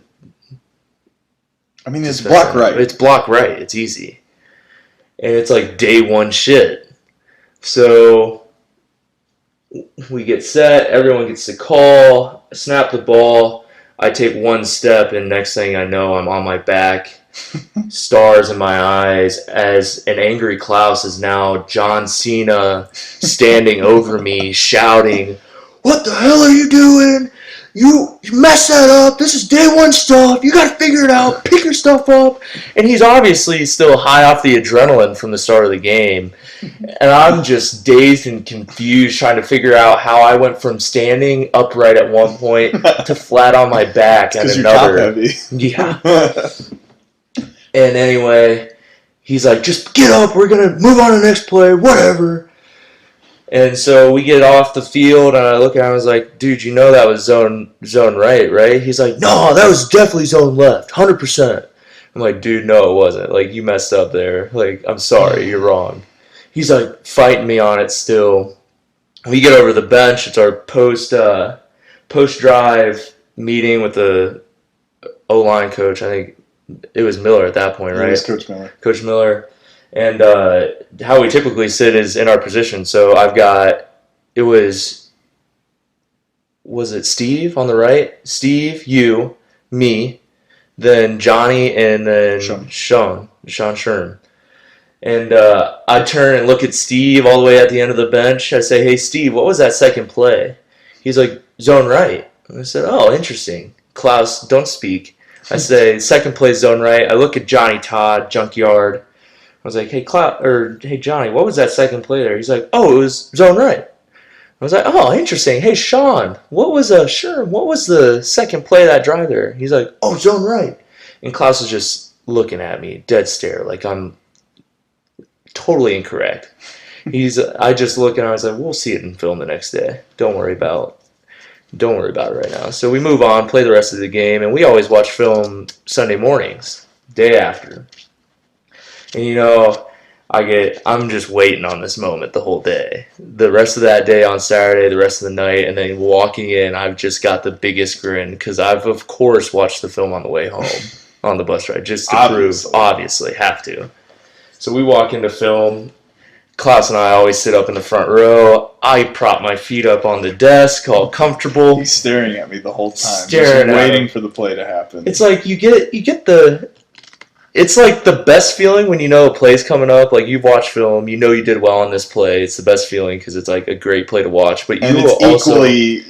I mean, it's block right. It's block right. It's easy. And it's like day one shit. So we get set. Everyone gets the call. I snap the ball. I take one step, and next thing I know, I'm on my back. Stars in my eyes as an angry Klaus is now John Cena standing over me, shouting, "What the hell are you doing? You messed that up. This is day one stuff. You got to figure it out. Pick your stuff up." And he's obviously still high off the adrenaline from the start of the game. And I'm just dazed and confused trying to figure out how I went from standing upright at one point to flat on my back at another. You're top heavy. Yeah. And anyway, he's like, "Just get up. We're going to move on to the next play. Whatever." And so we get off the field, and I look at him and I was like, "Dude, you know that was zone right? He's like, "No, that was definitely zone left, 100%. I'm like, "Dude, no, it wasn't. Like, you messed up there. Like, I'm sorry, you're wrong." He's like fighting me on it still. We get over the bench. It's our post-drive meeting with the O-line coach. I think it was Miller at that point, right? It was Coach Miller. Coach Miller. And how we typically sit is in our position. So I've got, was it Steve on the right? Steve, you, me, then Johnny, and then Sean Sherm. And I turn and look at Steve all the way at the end of the bench. I say, "Hey, Steve, what was that second play?" He's like, "Zone right." And I said, "Oh, interesting. Klaus, don't speak." I say, "Second play, zone right." I look at Johnny Todd, Junkyard. I was like, "Hey, hey, Johnny, what was that second play there?" He's like, "Oh, it was zone right." I was like, "Oh, interesting. Hey, Sean, what was the second play of that drive there?" He's like, "Oh, zone right." And Klaus is just looking at me, dead stare, like I'm totally incorrect. I just look and I was like, "We'll see it in film the next day. Don't worry about it right now." So we move on, play the rest of the game, and we always watch film Sunday mornings, day after. And I'm just waiting on this moment the whole day. The rest of that day on Saturday, the rest of the night, and then walking in, I've just got the biggest grin because I've, of course, watched the film on the way home on the bus ride just to prove, obviously, have to. So we walk into film. Klaus and I always sit up in the front row. I prop my feet up on the desk, all comfortable. He's staring at me the whole time, just waiting for the play to happen. It's like you get the. It's like the best feeling when you know a play's coming up. Like you've watched film, you know you did well on this play. It's the best feeling because it's like a great play to watch. But and it's equally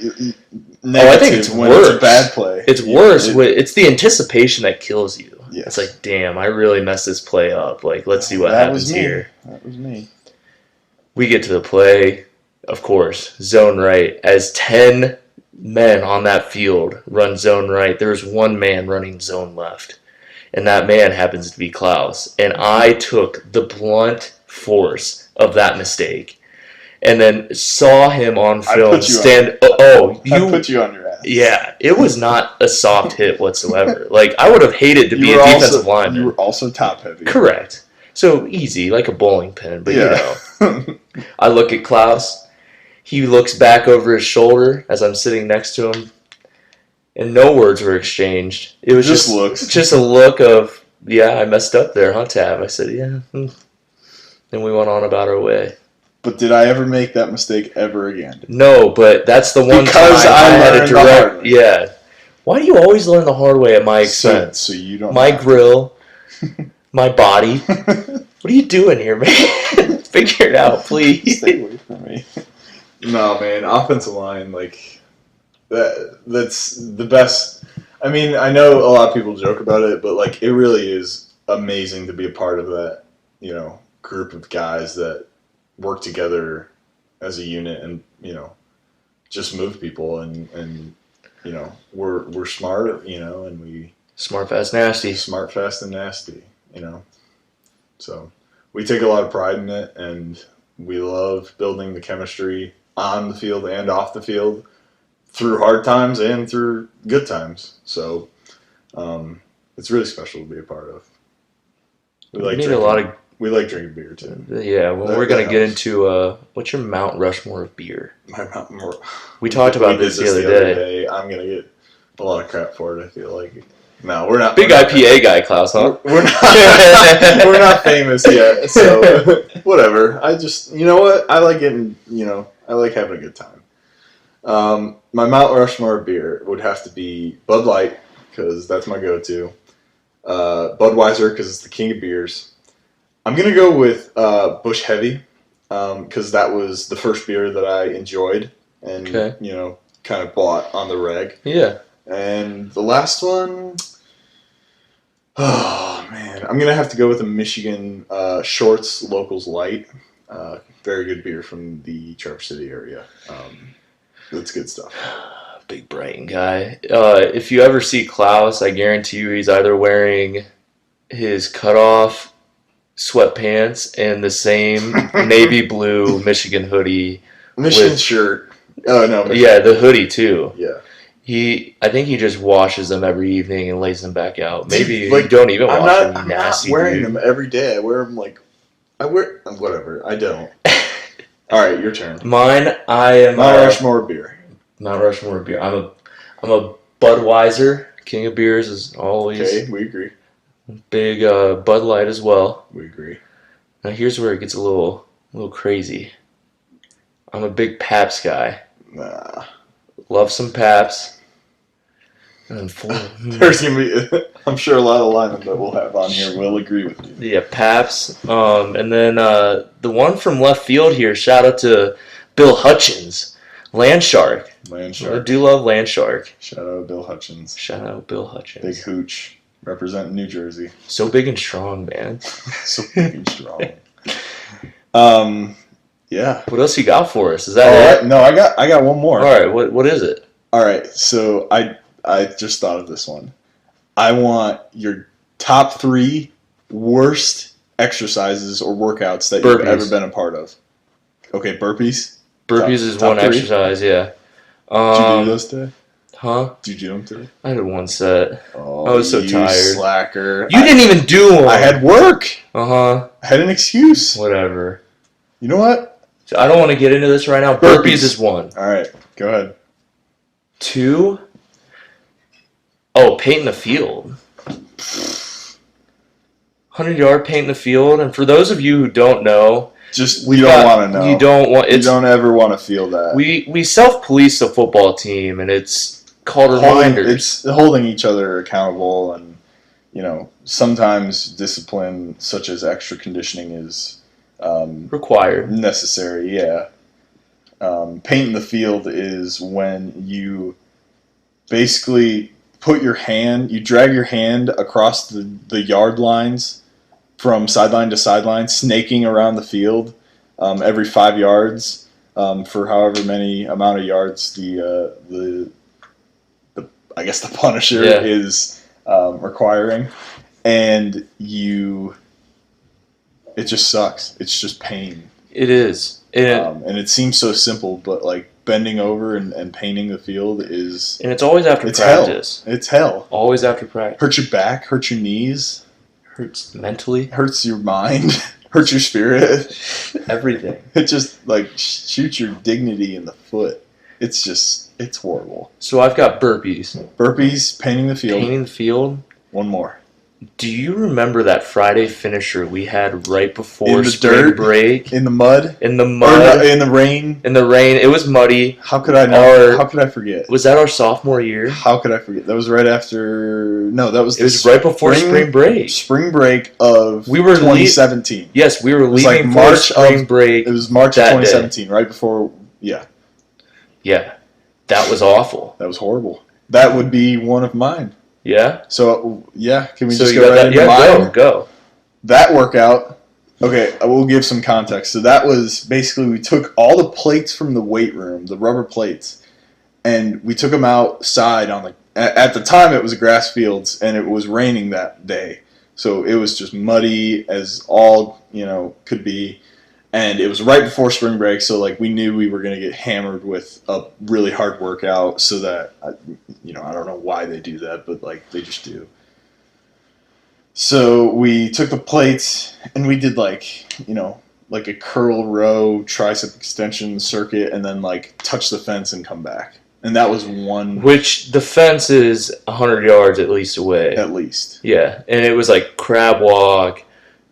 negative I think it's when worse. It's a bad play. It's worse. It's the anticipation that kills you. Yes. It's like, damn, I really messed this play up. Like, let's see what happens here. That was me. We get to the play, of course, zone right. As 10 men on that field run zone right, there's one man running zone left. And that man happens to be Klaus. And I took the blunt force of that mistake and then saw him on film stand. I put you on your ass. Yeah, it was not a soft hit whatsoever. Like, I would have hated to be a defensive lineman. You were also top heavy. Correct. So easy, like a bowling pin. But, I look at Klaus. He looks back over his shoulder as I'm sitting next to him, and no words were exchanged. It was Just looks. just a look of, yeah, I messed up there, huh, Tav? I said, yeah. Then we went on about our way. But did I ever make that mistake ever again? No, but that's the one Because time I had a learned the hard direct. way. Yeah. Why do you always learn the hard way at my expense? So you don't. My have grill, my body. What are you doing here, man? Figure it out, please. Stay away from me. No, man. Offensive line, like that's the best. I mean, I know a lot of people joke about it, but like it really is amazing to be a part of that, group of guys that work together as a unit and, just move people and we're smart, and we Smart, fast, nasty. smart, fast, and nasty, So we take a lot of pride in it, and we love building the chemistry on the field and off the field through hard times and through good times. So it's really special to be a part of. We like drinking beer too. Yeah, well, we're going to get into what's your Mount Rushmore of beer? My Mountain Roar. We talked about this the other day. I'm going to get a lot of crap for it, I feel like. No, we're not. Big IPA guy, Klaus, huh? We're not, we're not famous yet, so whatever. I just, you know what? I like getting, I like having a good time. My Mount Rushmore beer would have to be Bud Light, because that's my go-to. Budweiser, because it's the king of beers. I'm going to go with Busch Heavy, because that was the first beer that I enjoyed and, kind of bought on the reg. Yeah. And the last one, oh man, I'm gonna have to go with a Michigan Shorts Locals Light. Very good beer from the Traverse City area. That's good stuff. Big Brighton guy. If you ever see Klaus, I guarantee you he's either wearing his cutoff sweatpants and the same navy blue Michigan hoodie. Michigan shirt. Oh no. Michigan. Yeah, the hoodie too. Yeah. I think he just washes them every evening and lays them back out. Maybe Like, you don't even wash them, you I'm nasty not wearing dude. them every day. I wear them whatever. I don't. All right, your turn. Mine, I am Mount Rushmore beer. Mount Rushmore beer. I'm a Budweiser, king of beers as always. Okay, we agree. Big Bud Light as well. We agree. Now here's where it gets a little crazy. I'm a big Pabst guy. Nah. Love some Pabst. And There's gonna be, I'm sure a lot of linemen that we'll have on here will agree with you. Yeah, Pabst. And then the one from left field here. Shout out to Bill Hutchins, Landshark. I do love Landshark. Shout out Bill Hutchins. Shout out Bill Hutchins. Big hooch, representing New Jersey. So big and strong, man. So big and strong. Yeah. What else you got for us? Is that it? No, I got one more. All right. What is it? All right. So I just thought of this one. I want your top 3 worst exercises or workouts that you've ever been a part of. Okay, burpees. Burpees is top one 3. exercise, yeah. Did you do those today? Huh? Did you do them today? I did one set. Oh, I was so tired. Slacker. You didn't even do one. I had work. Uh-huh. I had an excuse. Whatever. You know what? So I don't want to get into this right now. Burpees is 1. All right, go ahead. 2. Paint in the field. 100-yard paint in the field. And for those of you who don't know, you don't want to know. You don't ever want to feel that. We self-police the football team, and it's called reminders. It's holding each other accountable, and sometimes discipline such as extra conditioning is required, necessary. Yeah. Paint in the field is when you basically drag your hand across the yard lines from sideline to sideline, snaking around the field every 5 yards for however many amount of yards the I guess the punisher is requiring, and it just sucks. It's just pain. It is, and it seems so simple, but like bending over and painting the field is, and it's always after practice. Hell. It's hell. Always after practice. Hurts your back, hurts your knees, hurts mentally, hurts your mind. hurts your spirit. Everything. It just like shoots your dignity in the foot. It's horrible. So I've got burpees. Burpees, painting the field. Painting the field. One more. Do you remember that Friday finisher we had right before In the spring dirt? break? In the mud? In the Or mud. in the rain? In the rain. It was muddy. How could I know? How could I forget? Was that our sophomore year? How could I forget? That was right after... No, that was... It was right before spring break. Spring break of we were 2017. Yes, we were leaving like for March spring break. It was March of 2017, right before... Yeah. Yeah. That was awful. That was horrible. That would be one of mine. Yeah? So, yeah, can we So just you go got right that? into Yeah, mine? go. That workout, okay, I will give some context. So that was basically, we took all the plates from the weight room, the rubber plates, and we took them outside on at the time it was grass fields, and it was raining that day. So it was just muddy as all, could be. And it was right before spring break, so we knew we were going to get hammered with a really hard workout. So that I don't know why they do that, but they just do. So we took the plates and we did a curl row tricep extension circuit, and then touch the fence and come back. And that was one. Which the fence is 100 yards at least away. At least. Yeah, and it was crab walk.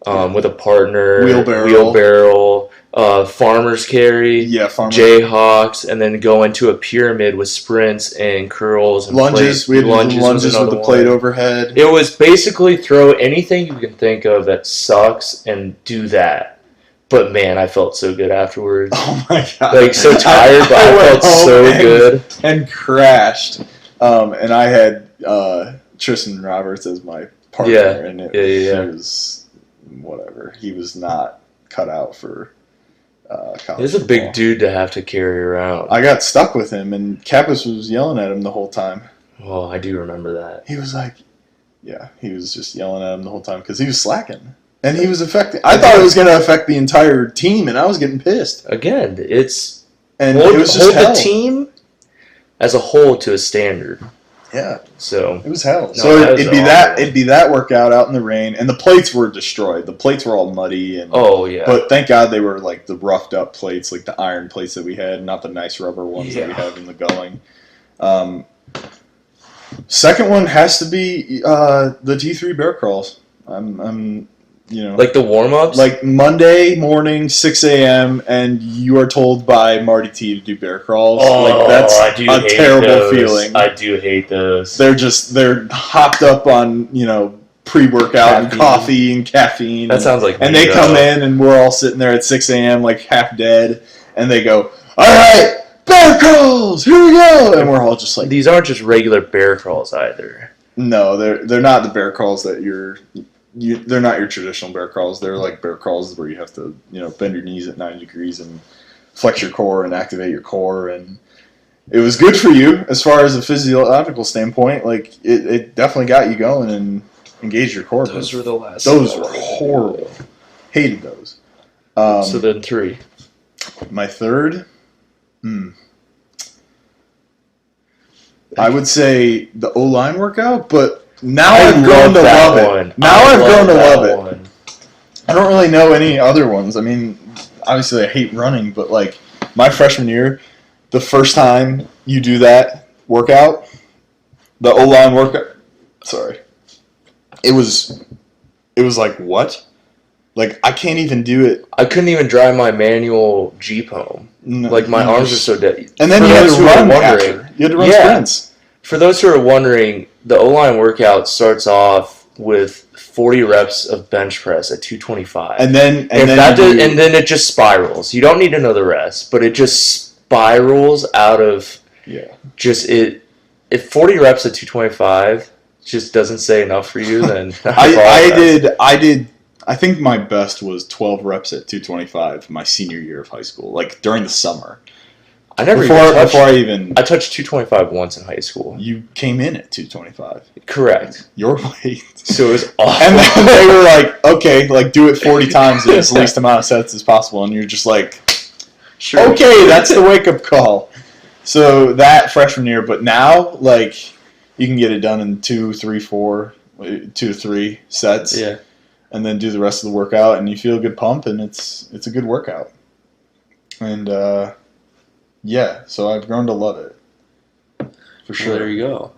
With a partner, wheelbarrow, farmer's carry, Jayhawks, and then go into a pyramid with sprints and curls and lunges. Plates. We had lunges with the plate overhead. It was basically throw anything you can think of that sucks and do that. But man, I felt so good afterwards. Oh my god! So tired, but I felt so good. And crashed. And I had Tristan Roberts as my partner, and it was whatever. He was not cut out for college. He's a big dude to have to carry around. I got stuck with him, and Kappas was yelling at him the whole time. Oh, I do remember that. He was he was just yelling at him the whole time because he was slacking. And he was affecting. I thought it was going to affect the entire team, and I was getting pissed. Again, it was just hold the team as a whole to a standard. Yeah. So it was hell. No, so it'd be that workout out in the rain, and the plates were destroyed. The plates were all muddy and but thank God they were the roughed up plates, the iron plates that we had, not the nice rubber ones that we have in the going. Second one has to be the D3 bear crawls. I'm the warm-ups? Monday morning, 6 a.m., and you are told by Marty T to do bear crawls. Oh, that's I do a hate terrible those. feeling. I do hate those. They're hopped up on, pre-workout and coffee and caffeine. That sounds like And they come in, and we're all sitting there at 6 a.m., half dead, and they go, all right, bear crawls, here we go! And we're all just These aren't just regular bear crawls either. No, they're not the bear crawls that they're not your traditional bear crawls. They're bear crawls where you have to, bend your knees at 90 degrees and flex your core and activate your core. And it was good for you as far as a physiological standpoint. It definitely got you going and engaged your core. Those were the last. Those were horrible. Hated those. So then 3. My third, I would say the O-line workout, but now I've grown to love it. Now I've grown to love it. I don't really know any other ones. I mean, obviously I hate running, but my freshman year, the first time you do that workout, the O-line workout, it was what? I can't even do it. I couldn't even drive my manual Jeep home. No, my arms are so dead. And then you had to run after. You had to run sprints. For those who are wondering, the O-line workout starts off with 40 reps of bench press at 225. And then it just spirals. You don't need to know the rest, but it just spirals out of just it. If 40 reps at 225 just doesn't say enough for you, then I did. I think my best was 12 reps at 225 my senior year of high school, during the summer. I touched 225 once in high school. You came in at 225. Correct. Your weight. So it was awful. And then they were okay, do it 40 times in as least amount of sets as possible. And you're just sure. Okay, that's the wake-up call. So that freshman year, but now, you can get it done in 2 to 3 sets. Yeah. and then do the rest of the workout, and you feel a good pump, and it's a good workout. And so I've grown to love it. For sure. Well, there you go.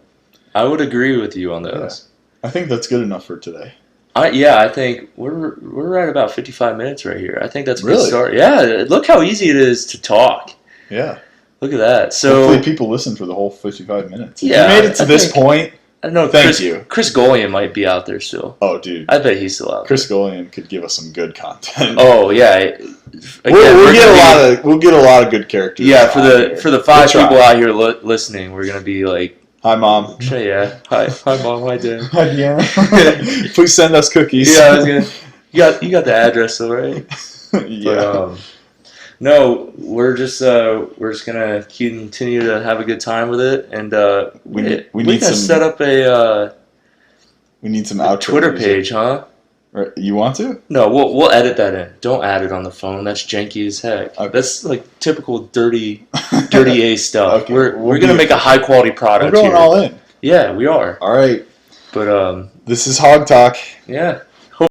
I would agree with you on those. I think that's good enough for today. I think we're right about 55 minutes right here. I think that's a good Really? start. Yeah, look how easy it is to talk. Yeah. Look at that. So Hopefully people listen for the whole 55 minutes. If Yeah, you made it to I this think- point, I don't know. Thank you. Chris Golian might be out there still. oh, dude. I bet he's still out Chris Golian could give us some good content. there. Oh yeah. Again, we'll we're get gonna we'll get a lot of good characters. Yeah, on here. for the 5 We'll try. people out here listening, we're gonna be like, Hi, Mom. yeah, hi mom, hi dad. Hi, Deanna. Please send us cookies. Yeah, I was gonna. You got the address though, right? Yeah. But, no, we're just gonna continue to have a good time with it, and We we need gotta some- set up a We need some outro Twitter music. page, huh? Right, you want to? No, we'll edit that in. Don't add it on the phone. That's janky as heck. Okay. That's like typical dirty A stuff. Okay, We're we'll gonna be- make a high quality We're product going here. all in. Yeah, we are. All right. But This is Hog Talk. yeah.